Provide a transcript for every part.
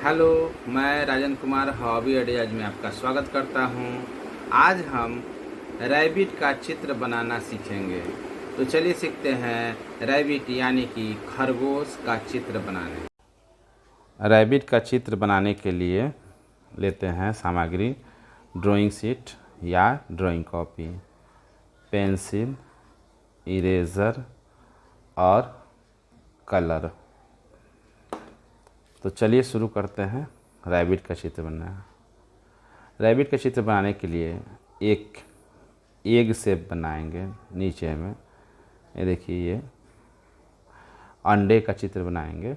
Hello, मैं Rajan Kumar hobby ideas में आपका स्वागत करता हूं। आज हम रैबिट का चित्र बनाना सीखेंगे। तो चलिए सीखते हैं रैबिट यानी कि खरगोश का चित्र बनाने। रैबिट का चित्र बनाने के लिए लेते हैं सामग्री: ड्राइंग शीट या ड्राइंग कॉपी, पेंसिल, इरेज़र और कलर। तो चलिए शुरू करते हैं रैबिट का चित्र बनाना। रैबिट का चित्र बनाने के लिए एक एग शेप बनाएंगे। नीचे में ये देखिए, ये अंडे का चित्र बनाएंगे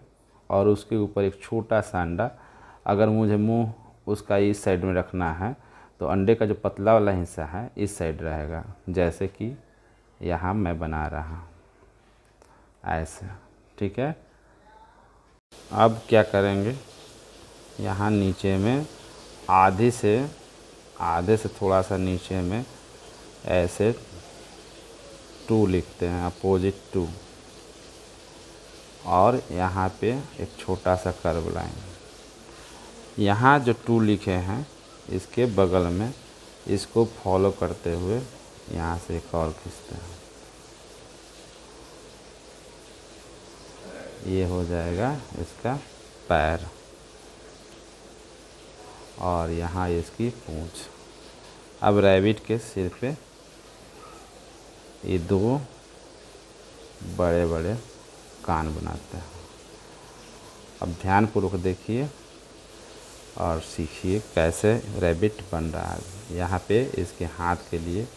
और उसके ऊपर एक छोटा सा अंडा। अगर मुझे मुंह उसका इस साइड में रखना है तो अंडे का जो पतला वाला हिस्सा है इस साइड रहेगा, जैसे कि यहाँ मैं बना रहा हूँ ऐसे। ठीक है। अब क्या करेंगे, यहाँ नीचे में आधे से थोड़ा सा नीचे में ऐसे 2 लिखते हैं, अपोजिट 2, और यहाँ पे एक छोटा सा कर्व लाएंगे। यहाँ जो 2 लिखे हैं इसके बगल में इसको फॉलो करते हुए यहाँ से एक और खींचते हैं। ये हो जाएगा इसका पैर, और यहाँ इसकी पूंछ। अब रैबिट के सिर पे ये 2 बड़े बड़े कान बनाते हैं। अब ध्यानपूर्वक देखिए और सीखिए कैसे रैबिट बन रहा है। यहाँ पे इसके हाथ के लिए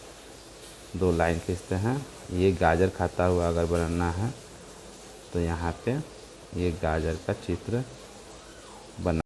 2 लाइन खींचते हैं। ये गाजर खाता हुआ अगर बनाना है तो यहाँ पे ये गाजर का चित्र बना